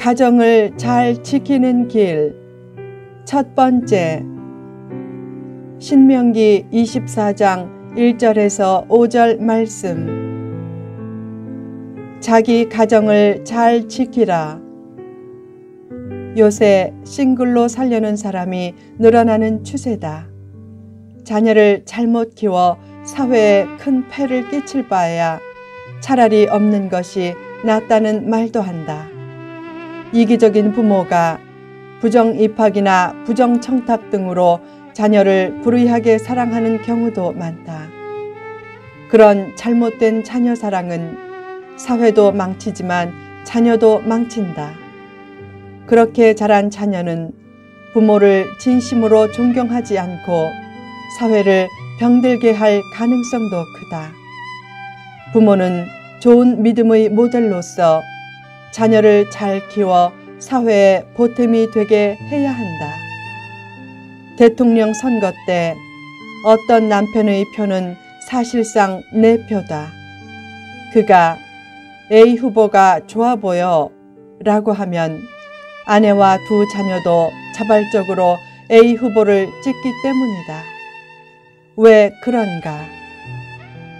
가정을 잘 지키는 길. 첫 번째, 신명기 24장 1절에서 5절 말씀. 자기 가정을 잘 지키라. 요새 싱글로 살려는 사람이 늘어나는 추세다. 자녀를 잘못 키워 사회에 큰 폐를 끼칠 바에야 차라리 없는 것이 낫다는 말도 한다. 이기적인 부모가 부정입학이나 부정청탁 등으로 자녀를 불의하게 사랑하는 경우도 많다. 그런 잘못된 자녀 사랑은 사회도 망치지만 자녀도 망친다. 그렇게 자란 자녀는 부모를 진심으로 존경하지 않고 사회를 병들게 할 가능성도 크다. 부모는 좋은 믿음의 모델로서 자녀를 잘 키워 사회에 보탬이 되게 해야 한다. 대통령 선거 때 어떤 남편의 표는 사실상 내 표다. 그가 A 후보가 좋아 보여 라고 하면 아내와 두 자녀도 자발적으로 A 후보를 찍기 때문이다. 왜 그런가?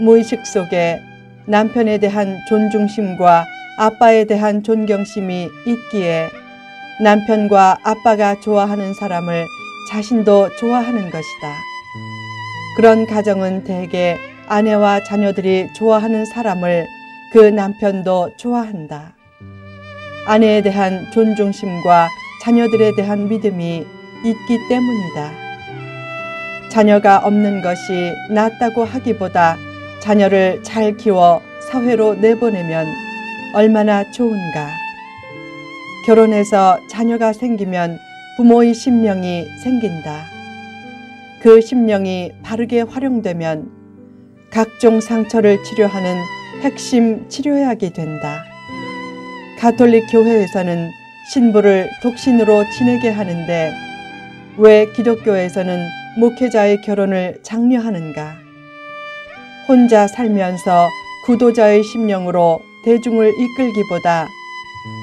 무의식 속에 남편에 대한 존중심과 아빠에 대한 존경심이 있기에 남편과 아빠가 좋아하는 사람을 자신도 좋아하는 것이다. 그런 가정은 대개 아내와 자녀들이 좋아하는 사람을 그 남편도 좋아한다. 아내에 대한 존중심과 자녀들에 대한 믿음이 있기 때문이다. 자녀가 없는 것이 낫다고 하기보다 자녀를 잘 키워 사회로 내보내면 얼마나 좋은가. 결혼해서 자녀가 생기면 부모의 심령이 생긴다. 그 심령이 바르게 활용되면 각종 상처를 치료하는 핵심 치료약이 된다. 가톨릭 교회에서는 신부를 독신으로 지내게 하는데 왜 기독교에서는 목회자의 결혼을 장려하는가? 혼자 살면서 구도자의 심령으로 대중을 이끌기보다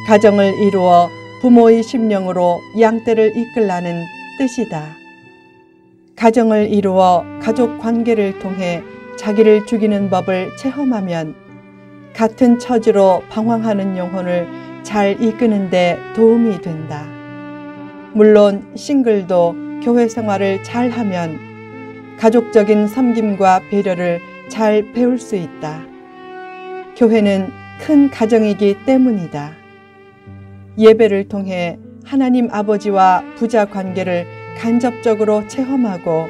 가정을 이루어 부모의 심령으로 양떼를 이끌라는 뜻이다. 가정을 이루어 가족 관계를 통해 자기를 죽이는 법을 체험하면 같은 처지로 방황하는 영혼을 잘 이끄는 데 도움이 된다. 물론 싱글도 교회 생활을 잘하면 가족적인 섬김과 배려를 잘 배울 수 있다. 교회는 큰 가정이기 때문이다. 예배를 통해 하나님 아버지와 부자 관계를 간접적으로 체험하고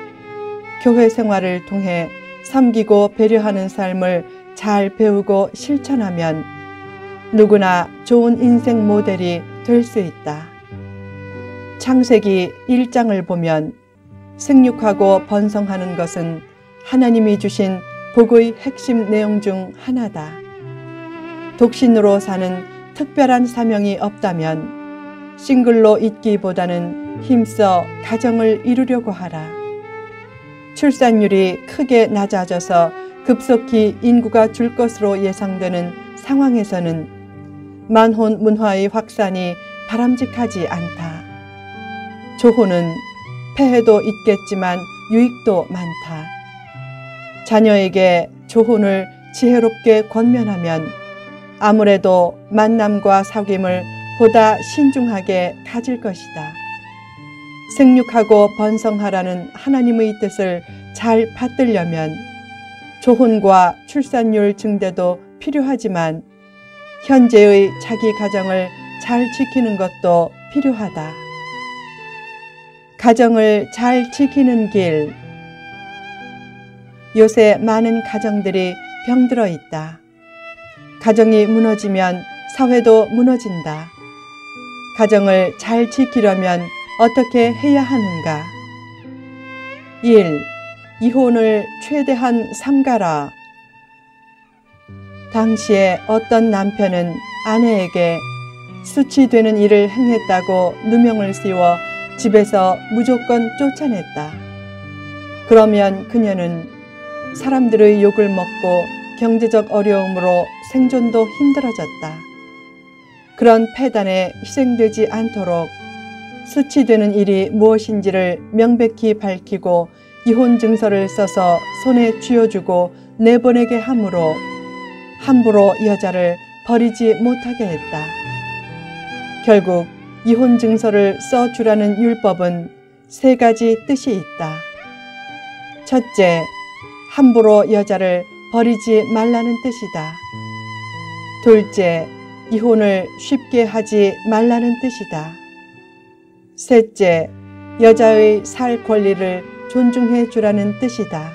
교회 생활을 통해 섬기고 배려하는 삶을 잘 배우고 실천하면 누구나 좋은 인생 모델이 될 수 있다. 창세기 1장을 보면 생육하고 번성하는 것은 하나님이 주신 복의 핵심 내용 중 하나다. 독신으로 사는 특별한 사명이 없다면 싱글로 있기보다는 힘써 가정을 이루려고 하라. 출산율이 크게 낮아져서 급속히 인구가 줄 것으로 예상되는 상황에서는 만혼 문화의 확산이 바람직하지 않다. 조혼은 폐해도 있겠지만 유익도 많다. 자녀에게 조혼을 지혜롭게 권면하면 아무래도 만남과 사귐을 보다 신중하게 가질 것이다. 생육하고 번성하라는 하나님의 뜻을 잘 받들려면 조혼과 출산율 증대도 필요하지만 현재의 자기 가정을 잘 지키는 것도 필요하다. 가정을 잘 지키는 길. 요새 많은 가정들이 병들어 있다. 가정이 무너지면 사회도 무너진다. 가정을 잘 지키려면 어떻게 해야 하는가? 1. 이혼을 최대한 삼가라. 당시에 어떤 남편은 아내에게 수치되는 일을 행했다고 누명을 씌워 집에서 무조건 쫓아냈다. 그러면 그녀는 사람들의 욕을 먹고 경제적 어려움으로 생존도 힘들어졌다. 그런 폐단에 희생되지 않도록 수치되는 일이 무엇인지를 명백히 밝히고 이혼 증서를 써서 손에 쥐어주고 내보내게 하므로 함부로 여자를 버리지 못하게 했다. 결국 이혼 증서를 써주라는 율법은 세 가지 뜻이 있다. 첫째, 함부로 여자를 버리지 말라는 뜻이다. 둘째, 이혼을 쉽게 하지 말라는 뜻이다. 셋째, 여자의 살 권리를 존중해 주라는 뜻이다.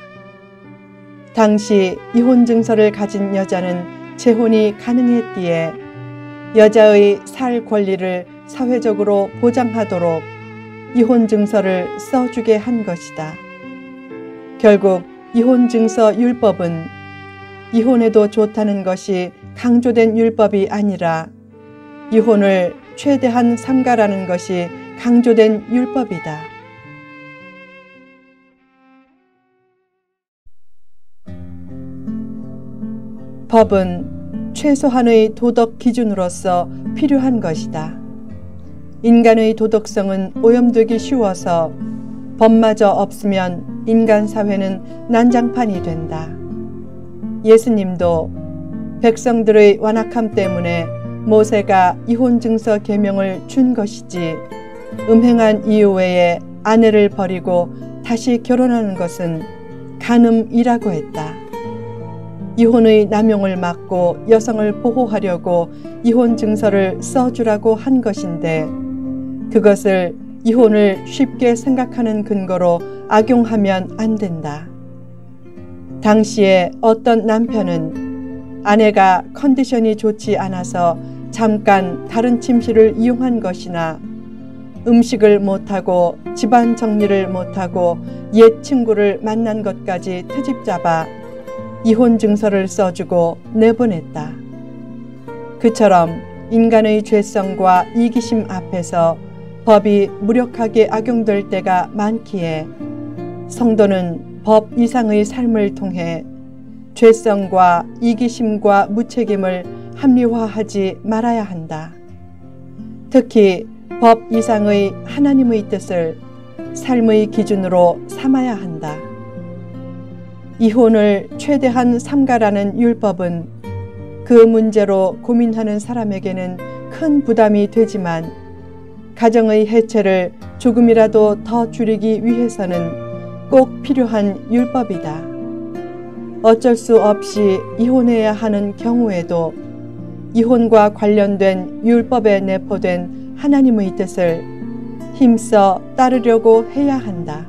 당시 이혼 증서를 가진 여자는 재혼이 가능했기에 여자의 살 권리를 사회적으로 보장하도록 이혼 증서를 써주게 한 것이다. 결국 이혼 증서 율법은 이혼해도 좋다는 것이 강조된 율법이 아니라 이혼을 최대한 삼가라는 것이 강조된 율법이다. 법은 최소한의 도덕 기준으로서 필요한 것이다. 인간의 도덕성은 오염되기 쉬워서 법마저 없으면 인간 사회는 난장판이 된다. 예수님도 백성들의 완악함 때문에 모세가 이혼 증서 계명을 준 것이지 음행한 이유 외에 아내를 버리고 다시 결혼하는 것은 간음이라고 했다. 이혼의 남용을 막고 여성을 보호하려고 이혼 증서를 써주라고 한 것인데 그것을 이혼을 쉽게 생각하는 근거로 악용하면 안 된다. 당시에 어떤 남편은 아내가 컨디션이 좋지 않아서 잠깐 다른 침실을 이용한 것이나 음식을 못하고 집안 정리를 못하고 옛 친구를 만난 것까지 트집잡아 이혼 증서를 써주고 내보냈다. 그처럼 인간의 죄성과 이기심 앞에서 법이 무력하게 악용될 때가 많기에 성도는 법 이상의 삶을 통해 죄성과 이기심과 무책임을 합리화하지 말아야 한다. 특히 법 이상의 하나님의 뜻을 삶의 기준으로 삼아야 한다. 이혼을 최대한 삼가라는 율법은 그 문제로 고민하는 사람에게는 큰 부담이 되지만 가정의 해체를 조금이라도 더 줄이기 위해서는 꼭 필요한 율법이다. 어쩔 수 없이 이혼해야 하는 경우에도 이혼과 관련된 율법에 내포된 하나님의 뜻을 힘써 따르려고 해야 한다.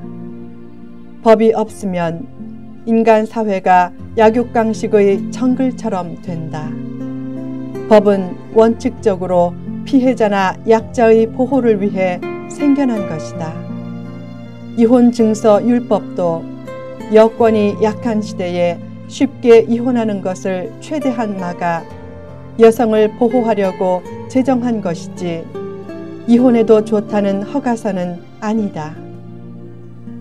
법이 없으면 인간 사회가 약육강식의 정글처럼 된다. 법은 원칙적으로 피해자나 약자의 보호를 위해 생겨난 것이다. 이혼 증서 율법도 여건이 약한 시대에 쉽게 이혼하는 것을 최대한 막아 여성을 보호하려고 제정한 것이지 이혼해도 좋다는 허가서는 아니다.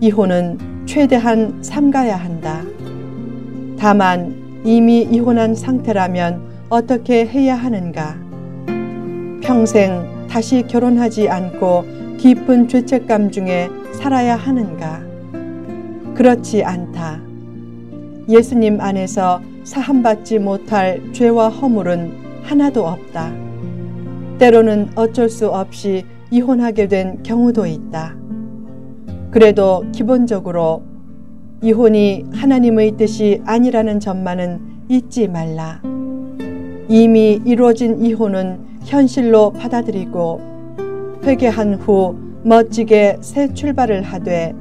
이혼은 최대한 삼가야 한다. 다만 이미 이혼한 상태라면 어떻게 해야 하는가? 평생 다시 결혼하지 않고 깊은 죄책감 중에 살아야 하는가? 그렇지 않다. 예수님 안에서 사함받지 못할 죄와 허물은 하나도 없다. 때로는 어쩔 수 없이 이혼하게 된 경우도 있다. 그래도 기본적으로 이혼이 하나님의 뜻이 아니라는 점만은 잊지 말라. 이미 이루어진 이혼은 현실로 받아들이고 회개한 후 멋지게 새 출발을 하되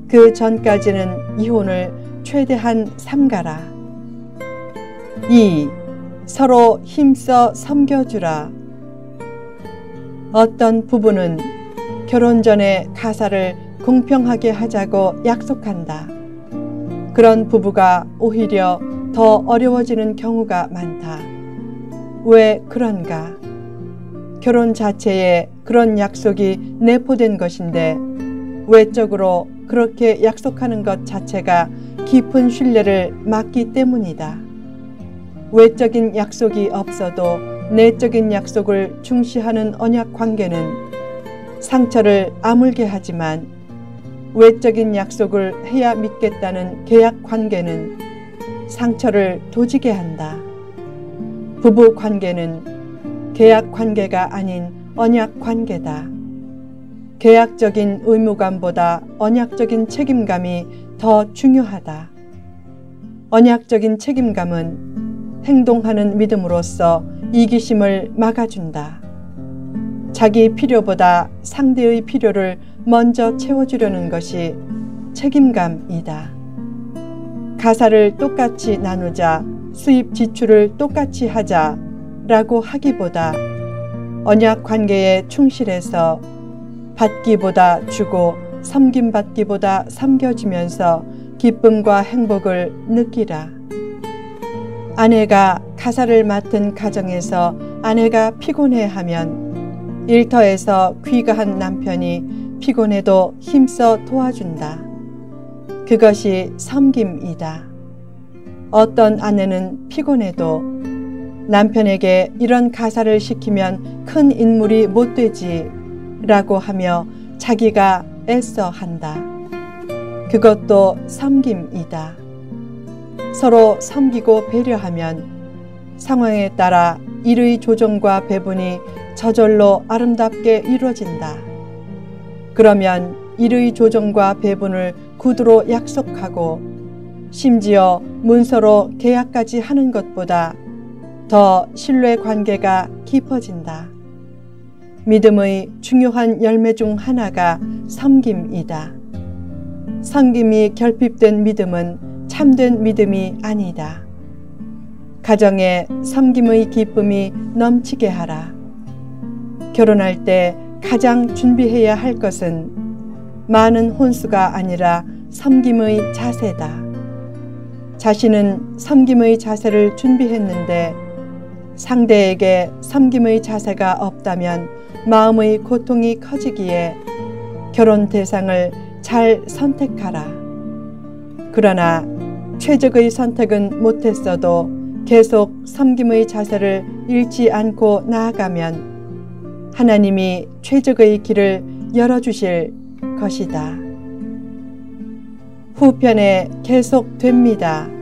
그 전까지는 이혼을 최대한 삼가라. 2. 서로 힘써 섬겨주라. 어떤 부부는 결혼 전에 가사를 공평하게 하자고 약속한다. 그런 부부가 오히려 더 어려워지는 경우가 많다. 왜 그런가? 결혼 자체에 그런 약속이 내포된 것인데 외적으로 그렇게 약속하는 것 자체가 깊은 신뢰를 막기 때문이다. 외적인 약속이 없어도 내적인 약속을 중시하는 언약 관계는 상처를 아물게 하지만 외적인 약속을 해야 믿겠다는 계약 관계는 상처를 도지게 한다. 부부 관계는 계약 관계가 아닌 언약 관계다. 계약적인 의무감보다 언약적인 책임감이 더 중요하다. 언약적인 책임감은 행동하는 믿음으로써 이기심을 막아준다. 자기 필요보다 상대의 필요를 먼저 채워주려는 것이 책임감이다. 가사를 똑같이 나누자, 수입 지출을 똑같이 하자 라고 하기보다 언약 관계에 충실해서 받기보다 주고 섬김받기보다 섬겨주면서 기쁨과 행복을 느끼라. 아내가 가사를 맡은 가정에서 아내가 피곤해하면 일터에서 귀가한 남편이 피곤해도 힘써 도와준다. 그것이 섬김이다. 어떤 아내는 피곤해도 남편에게 이런 가사를 시키면 큰 인물이 못 되지 라고 하며 자기가 애써 한다. 그것도 섬김이다. 서로 섬기고 배려하면 상황에 따라 일의 조정과 배분이 저절로 아름답게 이루어진다. 그러면 일의 조정과 배분을 구두로 약속하고 심지어 문서로 계약까지 하는 것보다 더 신뢰 관계가 깊어진다. 믿음의 중요한 열매 중 하나가 섬김이다. 섬김이 결핍된 믿음은 참된 믿음이 아니다. 가정에 섬김의 기쁨이 넘치게 하라. 결혼할 때 가장 준비해야 할 것은 많은 혼수가 아니라 섬김의 자세다. 자신은 섬김의 자세를 준비했는데 상대에게 섬김의 자세가 없다면 마음의 고통이 커지기에 결혼 대상을 잘 선택하라. 그러나 최적의 선택은 못했어도 계속 섬김의 자세를 잃지 않고 나아가면 하나님이 최적의 길을 열어주실 것이다. 후편에 계속됩니다.